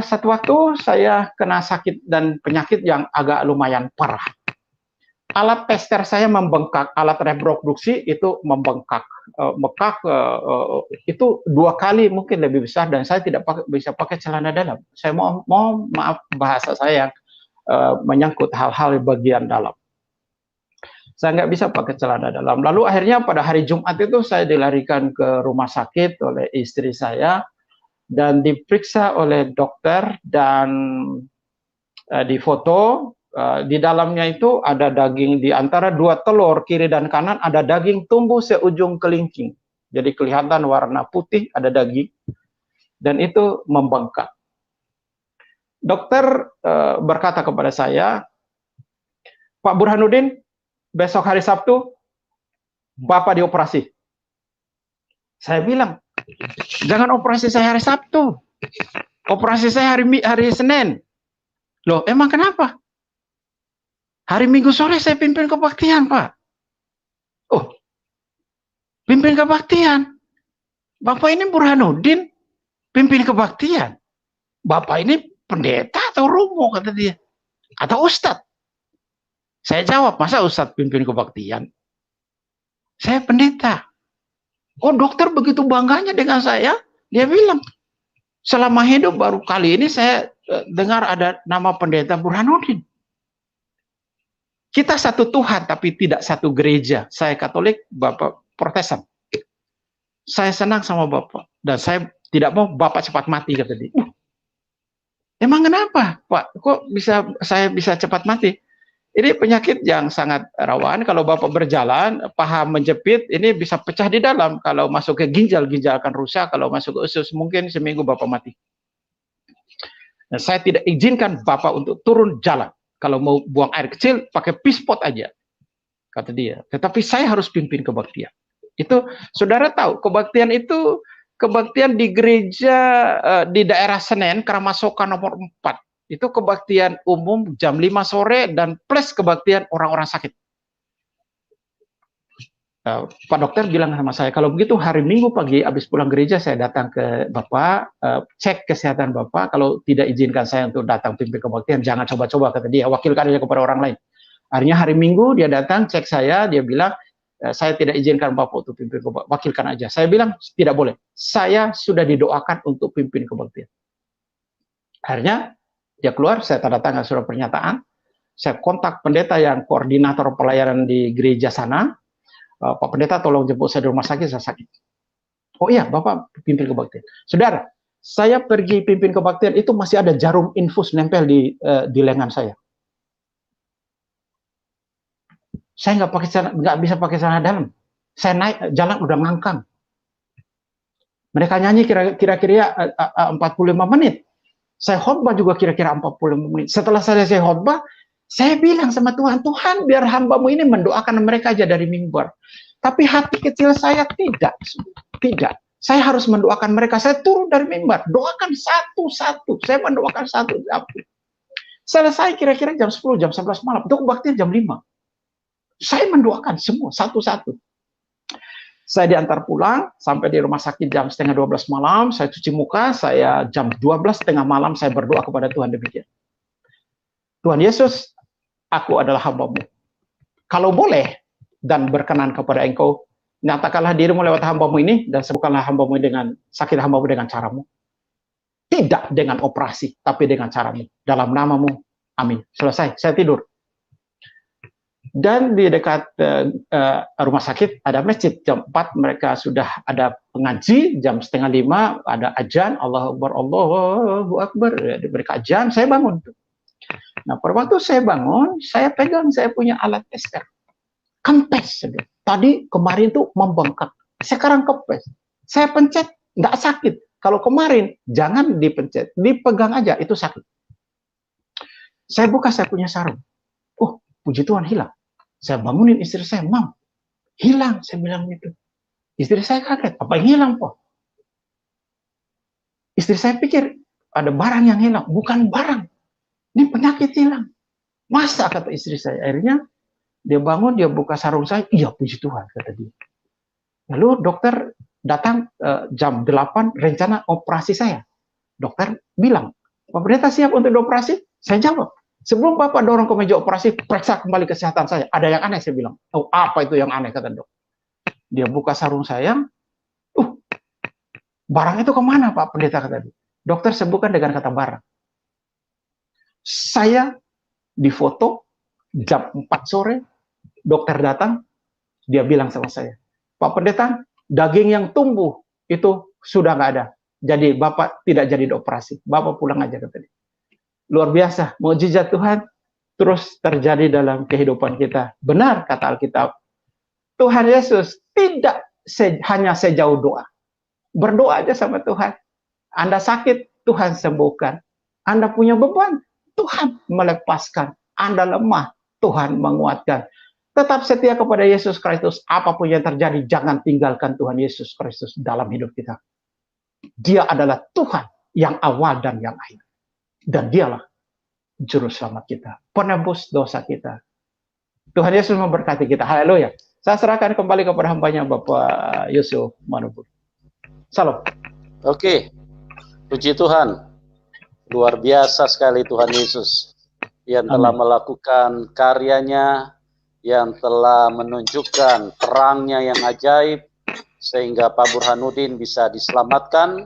Satu waktu saya kena sakit dan penyakit yang agak lumayan parah. Alat tester saya membengkak, alat reproduksi itu membengkak, itu 2 kali mungkin lebih besar dan saya tidak bisa pakai celana dalam. Saya mau maaf bahasa saya yang menyangkut hal-hal di bagian dalam. Saya nggak bisa pakai celana dalam. Lalu akhirnya pada hari Jumat itu saya dilarikan ke rumah sakit oleh istri saya dan diperiksa oleh dokter dan difoto. Di dalamnya itu ada daging, di antara 2 telur kiri dan kanan ada daging tumbuh seujung kelingking. Jadi kelihatan warna putih, ada daging dan itu membengkak. Dokter berkata kepada saya, Pak Burhanuddin, besok hari Sabtu Bapak dioperasi. Saya bilang, jangan operasi saya hari Sabtu, operasi saya hari Senin. Loh, emang kenapa? Hari Minggu sore saya pimpin kebaktian, Pak. Oh, pimpin kebaktian. Bapak ini Burhanuddin, pimpin kebaktian. Bapak ini pendeta atau romo, kata dia. Atau ustadz. Saya jawab, masa ustadz pimpin kebaktian? Saya pendeta. Oh, dokter begitu bangganya dengan saya. Dia bilang, selama hidup baru kali ini saya dengar ada nama pendeta Burhanuddin. Kita satu Tuhan, tapi tidak satu gereja. Saya Katolik, Bapak Protestan. Saya senang sama Bapak. Dan saya tidak mau Bapak cepat mati, kata dia. Emang kenapa, Pak? Kok saya bisa cepat mati? Ini penyakit yang sangat rawan. Kalau Bapak berjalan, paha menjepit, ini bisa pecah di dalam. Kalau masuk ke ginjal akan rusak. Kalau masuk ke usus, mungkin seminggu Bapak mati. Nah, saya tidak izinkan Bapak untuk turun jalan. Kalau mau buang air kecil, pakai pispot aja, kata dia. Tetapi saya harus pimpin kebaktian. Itu, saudara tahu, kebaktian itu, kebaktian di gereja di daerah Senen, Keramasoka nomor 4. Itu kebaktian umum jam 5 sore dan plus kebaktian orang-orang sakit. Pak dokter bilang sama saya, kalau begitu hari Minggu pagi habis pulang gereja saya datang ke Bapak, cek kesehatan Bapak, kalau tidak izinkan saya untuk datang pimpin kebaktian, jangan coba-coba, kata dia, wakilkan aja kepada orang lain. Akhirnya hari Minggu dia datang, cek saya, dia bilang, saya tidak izinkan Bapak untuk pimpin kebaktian, wakilkan aja. Saya bilang, tidak boleh, saya sudah didoakan untuk pimpin kebaktian. Akhirnya, dia keluar, saya tanda tangan surat pernyataan, saya kontak pendeta yang koordinator pelayanan di gereja sana, Pak Pendeta tolong jemput saya di rumah sakit, saya sakit. Oh iya, Bapak pimpin kebaktian. Saudara, saya pergi pimpin kebaktian, itu masih ada jarum infus nempel di lengan saya. Saya nggak bisa pakai celana dalam. Saya naik jalan udah ngangkang. Mereka nyanyi kira-kira 45 menit. Saya khotbah juga kira-kira 45 menit. Setelah saya khotbah, saya bilang sama Tuhan, Tuhan biar hambamu ini mendoakan mereka aja dari mimbar. Tapi hati kecil saya tidak. Saya harus mendoakan mereka. Saya turun dari mimbar, doakan satu-satu. Saya mendoakan satu-satu. Selesai kira-kira jam 10, jam 11 malam. Itu kebaktian jam 5. Saya mendoakan semua, satu-satu. Saya diantar pulang, sampai di rumah sakit jam setengah 12 malam, saya cuci muka, saya jam 12 tengah malam, saya berdoa kepada Tuhan demikian. Tuhan Yesus, aku adalah hambamu. Kalau boleh, dan berkenan kepada engkau, nyatakanlah dirimu lewat hambamu ini, dan sembuhkanlah hambamu dengan sakit hambamu dengan caramu. Tidak dengan operasi, tapi dengan caramu. Dalam namamu, amin. Selesai, saya tidur. Dan di dekat rumah sakit ada masjid. Jam 4 mereka sudah ada pengaji, jam setengah 5 ada azan, Allahu Akbar, Allahu Akbar, mereka azan, saya bangun. Nah, pada waktu saya bangun, saya pegang, saya punya alat tester. Kempes. Tadi kemarin tuh membengkak, sekarang kempes. Saya pencet, nggak sakit. Kalau kemarin, jangan dipencet, dipegang aja, itu sakit. Saya buka, saya punya sarung. Oh, puji Tuhan, hilang. Saya bangunin istri saya, Mam, hilang, saya bilang gitu. Istri saya kaget, apa yang hilang, Pak? Istri saya pikir ada barang yang hilang, bukan barang. Ini penyakit hilang. Masa, kata istri saya. Akhirnya dia bangun, dia buka sarung saya, iya puji Tuhan, kata dia. Lalu dokter datang jam 8, rencana operasi saya. Dokter bilang, Pak Pendeta siap untuk dioperasi? Saya jawab, sebelum Bapak dorong ke meja operasi, periksa kembali kesehatan saya. Ada yang aneh, saya bilang. Oh, apa itu yang aneh, kata dok. Dia buka sarung saya, barang itu kemana, Pak Pendeta, kata dia. Dokter sebutkan dengan kata barang. Saya difoto, jam 4 sore, dokter datang, dia bilang sama saya, Pak Pendeta, daging yang tumbuh itu sudah nggak ada. Jadi Bapak tidak jadi dioperasi. Bapak pulang aja, kata dia. Luar biasa, mukjizat Tuhan terus terjadi dalam kehidupan kita. Benar kata Alkitab. Tuhan Yesus tidak hanya sejauh doa. Berdoa aja sama Tuhan. Anda sakit, Tuhan sembuhkan. Anda punya beban, Tuhan melepaskan. Anda lemah, Tuhan menguatkan. Tetap setia kepada Yesus Kristus. Apapun yang terjadi, jangan tinggalkan Tuhan Yesus Kristus dalam hidup kita. Dia adalah Tuhan yang awal dan yang akhir. Dan dialah juru selamat kita, penebus dosa kita. Tuhan Yesus memberkati kita. Haleluya. Saya serahkan kembali kepada hambanya Bapak Yusuf Manubur. Salam. Oke, puji Tuhan. Luar biasa sekali Tuhan Yesus yang telah melakukan karyanya, yang telah menunjukkan terangnya yang ajaib, sehingga Pak Burhanuddin bisa diselamatkan.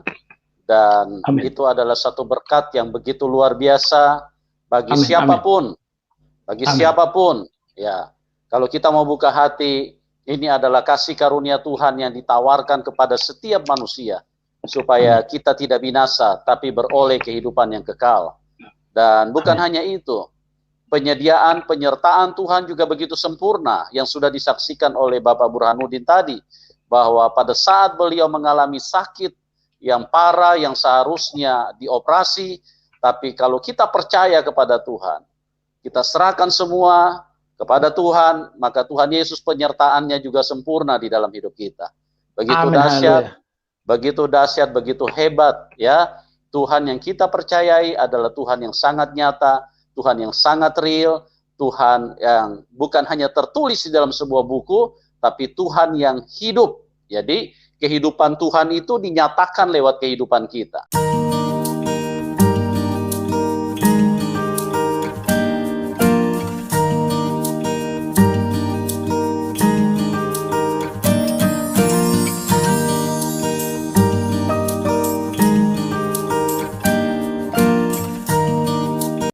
Dan itu adalah satu berkat yang begitu luar biasa bagi siapapun. Bagi siapapun. Ya, kalau kita mau buka hati, ini adalah kasih karunia Tuhan yang ditawarkan kepada setiap manusia. Supaya kita tidak binasa, tapi beroleh kehidupan yang kekal. Dan bukan Amin. hanya itu, penyertaan Tuhan juga begitu sempurna yang sudah disaksikan oleh Bapak Burhanuddin tadi, bahwa pada saat beliau mengalami sakit yang parah, yang seharusnya dioperasi, tapi kalau kita percaya kepada Tuhan, kita serahkan semua kepada Tuhan, maka Tuhan Yesus penyertaannya juga sempurna di dalam hidup kita. Begitu Amin. dahsyat, Haleluya. begitu dahsyat, begitu hebat, ya. Tuhan yang kita percayai adalah Tuhan yang sangat nyata, Tuhan yang sangat real, Tuhan yang bukan hanya tertulis di dalam sebuah buku, tapi Tuhan yang hidup. Jadi kehidupan Tuhan itu dinyatakan lewat kehidupan kita.